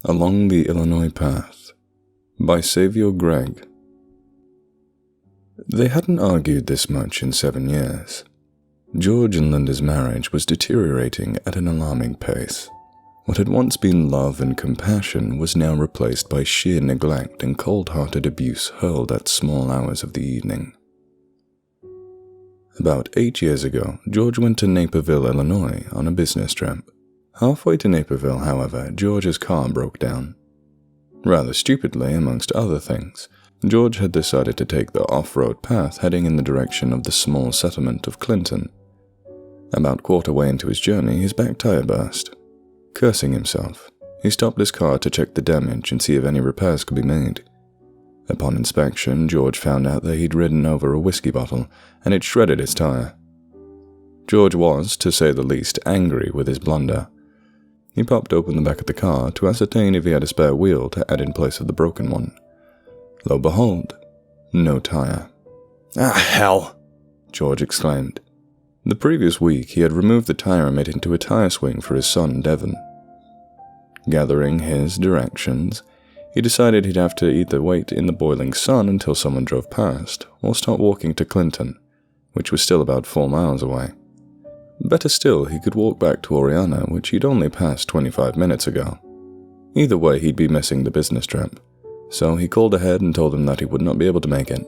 Along the Illinois Path by Savio Gregg. They hadn't argued this much in 7 years. George and Linda's marriage was deteriorating at an alarming pace. What had once been love and compassion was now replaced by sheer neglect and cold-hearted abuse hurled at small hours of the evening. About 8 years ago, George went to Naperville, Illinois on a business trip. Halfway to Naperville, however, George's car broke down. Rather stupidly, amongst other things, George had decided to take the off-road path heading in the direction of the small settlement of Clinton. About quarter way into his journey, his back tire burst. Cursing himself, he stopped his car to check the damage and see if any repairs could be made. Upon inspection, George found out that he'd ridden over a whiskey bottle, and it shredded his tire. George was, to say the least, angry with his blunder. He popped open the back of the car to ascertain if he had a spare wheel to add in place of the broken one. Lo and behold, no tire. "Ah, hell!" George exclaimed. The previous week, he had removed the tire and made it into a tire swing for his son, Devon. Gathering his directions, he decided he'd have to either wait in the boiling sun until someone drove past, or start walking to Clinton, which was still about 4 miles away. Better still, he could walk back to Oriana, which he'd only passed 25 minutes ago. Either way, he'd be missing the business trip, so he called ahead and told them that he would not be able to make it.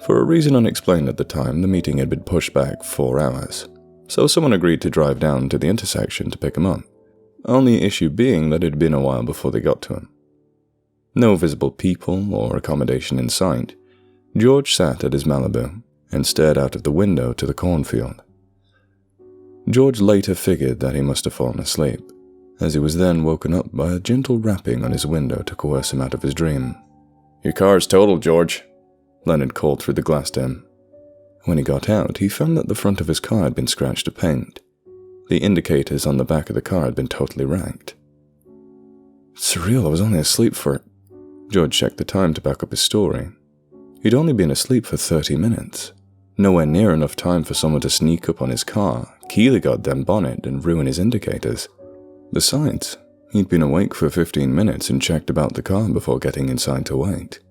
For a reason unexplained at the time, the meeting had been pushed back 4 hours, so someone agreed to drive down to the intersection to pick him up, only issue being that it had been a while before they got to him. No visible people or accommodation in sight, George sat at his Malibu and stared out of the window to the cornfield. George later figured that he must have fallen asleep, as he was then woken up by a gentle rapping on his window to coerce him out of his dream. "Your car's totaled, George," Leonard called through the glass to him. When he got out, he found that the front of his car had been scratched to paint. The indicators on the back of the car had been totally wrecked. "Surreal, I was only asleep for..." George checked the time to back up his story. He'd only been asleep for 30 minutes. Nowhere near enough time for someone to sneak up on his car, key the goddamn bonnet, and ruin his indicators. Besides, he'd been awake for 15 minutes and checked about the car before getting inside to wait.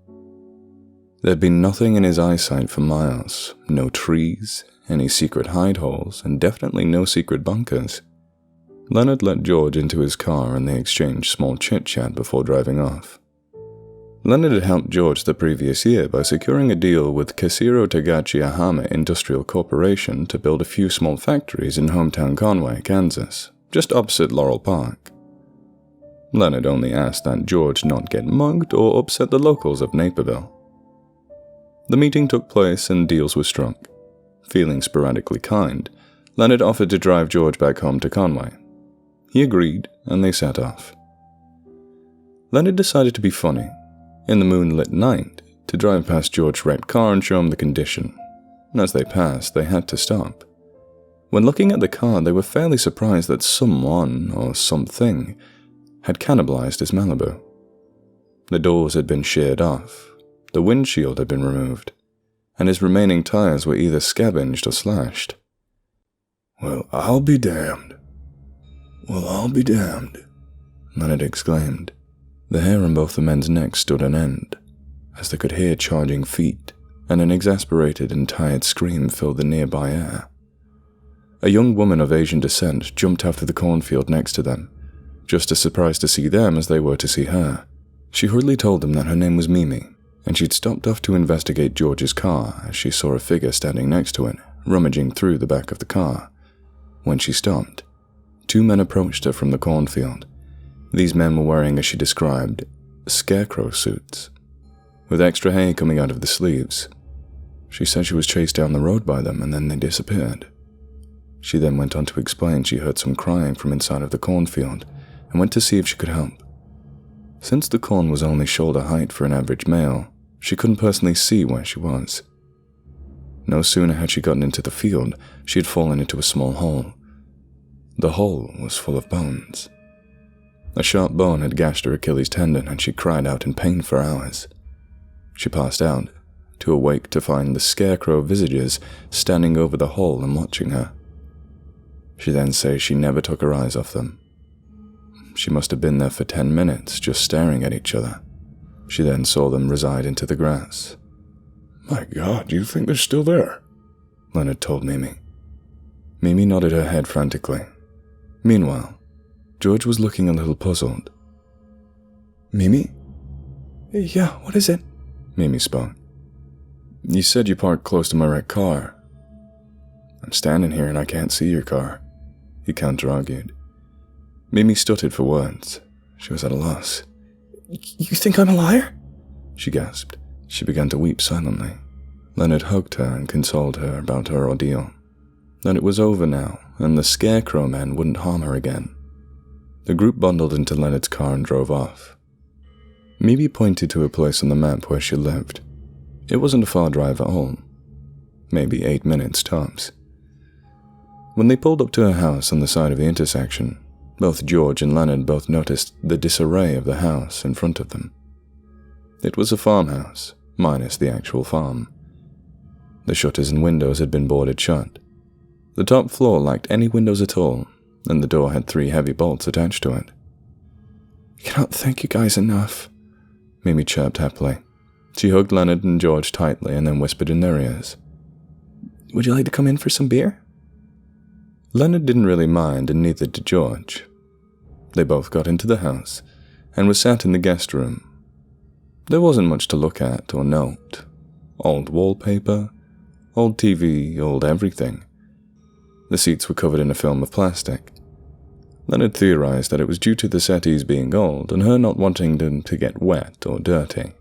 There'd been nothing in his eyesight for miles, no trees, any secret hide holes, and definitely no secret bunkers. Leonard let George into his car and they exchanged small chit-chat before driving off. Leonard had helped George the previous year by securing a deal with Casero Tagachi Ahama Industrial Corporation to build a few small factories in hometown Conway, Kansas, just opposite Laurel Park. Leonard only asked that George not get mugged or upset the locals of Naperville. The meeting took place and deals were struck. Feeling sporadically kind, Leonard offered to drive George back home to Conway. He agreed, and they set off. Leonard decided to be funny, in the moonlit night, to drive past George's wrecked car and show him the condition. As they passed, they had to stop. When looking at the car, they were fairly surprised that someone, or something, had cannibalized his Malibu. The doors had been sheared off, the windshield had been removed, and his remaining tires were either scavenged or slashed. Well, I'll be damned," Leonard exclaimed. The hair on both the men's necks stood on end, as they could hear charging feet, and an exasperated and tired scream filled the nearby air. A young woman of Asian descent jumped out of the cornfield next to them, just as surprised to see them as they were to see her. She hurriedly told them that her name was Mimi, and she'd stopped off to investigate George's car as she saw a figure standing next to it, rummaging through the back of the car. When she stopped, 2 men approached her from the cornfield. These men were wearing, as she described, scarecrow suits, with extra hay coming out of the sleeves. She said she was chased down the road by them and then they disappeared. She then went on to explain she heard some crying from inside of the cornfield and went to see if she could help. Since the corn was only shoulder height for an average male, she couldn't personally see where she was. No sooner had she gotten into the field, she had fallen into a small hole. The hole was full of bones. A sharp bone had gashed her Achilles tendon and she cried out in pain for hours. She passed out, to awake to find the scarecrow visages standing over the hole and watching her. She then says she never took her eyes off them. She must have been there for 10 minutes, just staring at each other. She then saw them reside into the grass. My God, you think they're still there? Leonard told Mimi. Mimi nodded her head frantically. Meanwhile, George was looking a little puzzled. Mimi? Yeah, what is it? Mimi spoke. You said you parked close to my wrecked car. I'm standing here and I can't see your car, he counter-argued. Mimi stuttered for words. She was at a loss. You think I'm a liar? She gasped. She began to weep silently. Leonard hugged her and consoled her about her ordeal. That it was over now, and the Scarecrow men wouldn't harm her again. The group bundled into Leonard's car and drove off. Mimi pointed to a place on the map where she lived. It wasn't a far drive at all. Maybe 8 minutes tops. When they pulled up to her house on the side of the intersection, both George and Leonard both noticed the disarray of the house in front of them. It was a farmhouse, minus the actual farm. The shutters and windows had been boarded shut. The top floor lacked any windows at all, and the door had 3 heavy bolts attached to it. I cannot thank you guys enough, Mimi chirped happily. She hugged Leonard and George tightly and then whispered in their ears. Would you like to come in for some beer? Leonard didn't really mind, and neither did George. They both got into the house and were sat in the guest room. There wasn't much to look at or note. Old wallpaper, old TV, old everything. The seats were covered in a film of plastic. Leonard theorized that it was due to the settees being old and her not wanting them to get wet or dirty.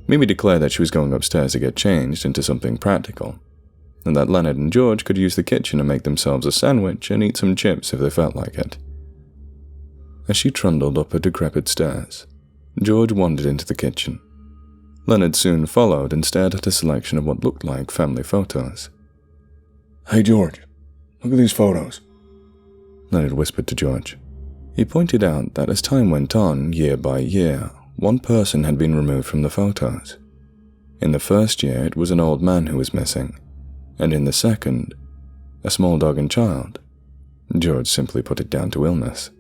Mimi declared that she was going upstairs to get changed into something practical, and that Leonard and George could use the kitchen and make themselves a sandwich and eat some chips if they felt like it. As she trundled up her decrepit stairs, George wandered into the kitchen. Leonard soon followed and stared at a selection of what looked like family photos. Hey George, look at these photos, Leonard whispered to George. He pointed out that as time went on, year by year, one person had been removed from the photos. In the first year, it was an old man who was missing, and in the second, a small dog and child. George simply put it down to illness.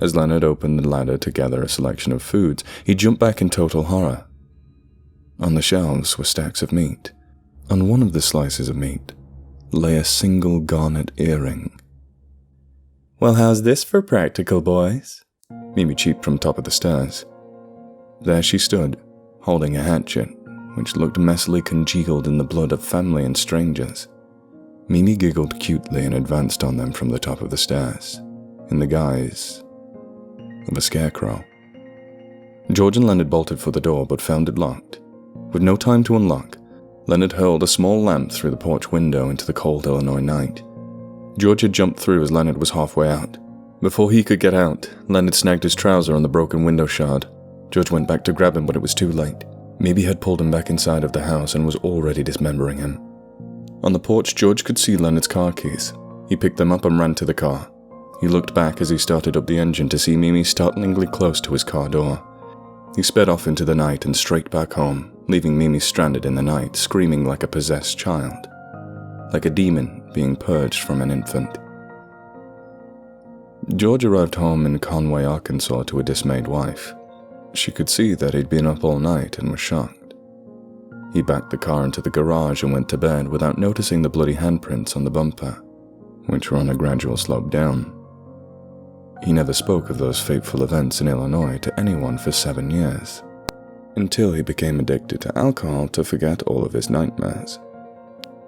As Leonard opened the ladder to gather a selection of foods, he jumped back in total horror. On the shelves were stacks of meat. On one of the slices of meat lay a single garnet earring. "Well, how's this for practical, boys?" Mimi cheeped from top of the stairs. There she stood, holding a hatchet, which looked messily congealed in the blood of family and strangers. Mimi giggled cutely and advanced on them from the top of the stairs, in the guise of a scarecrow. George and Leonard bolted for the door but found it locked. With no time to unlock, Leonard hurled a small lamp through the porch window into the cold Illinois night. George had jumped through as Leonard was halfway out. Before he could get out, Leonard snagged his trouser on the broken window shard. George went back to grab him, but it was too late. Mimi had pulled him back inside of the house and was already dismembering him. On the porch, George could see Leonard's car keys. He picked them up and ran to the car. He looked back as he started up the engine to see Mimi startlingly close to his car door. He sped off into the night and straight back home, leaving Mimi stranded in the night, screaming like a possessed child. Like a demon being purged from an infant. George arrived home in Conway, Arkansas to a dismayed wife. She could see that he'd been up all night and was shocked. He backed the car into the garage and went to bed without noticing the bloody handprints on the bumper, which were on a gradual slope down. He never spoke of those fateful events in Illinois to anyone for 7 years, until he became addicted to alcohol to forget all of his nightmares.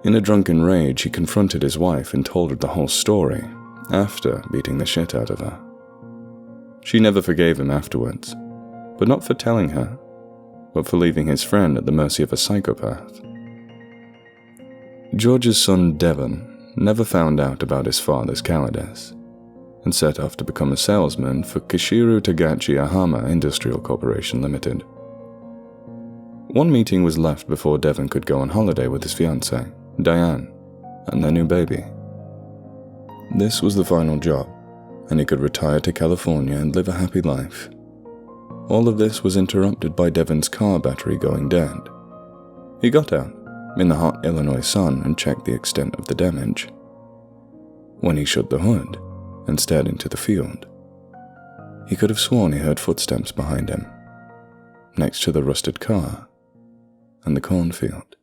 In a drunken rage, he confronted his wife and told her the whole story, after beating the shit out of her. She never forgave him afterwards, but not for telling her, but for leaving his friend at the mercy of a psychopath. George's son Devon never found out about his father's cowardice, and set off to become a salesman for Kishiru Tagachi Ahama Industrial Corporation Limited. One meeting was left before Devon could go on holiday with his fiancée, Diane, and their new baby. This was the final job, and he could retire to California and live a happy life. All of this was interrupted by Devon's car battery going dead. He got out, in the hot Illinois sun, and checked the extent of the damage. When he shut the hood and stared into the field, He could have sworn he heard footsteps behind him, next to the rusted car and the cornfield.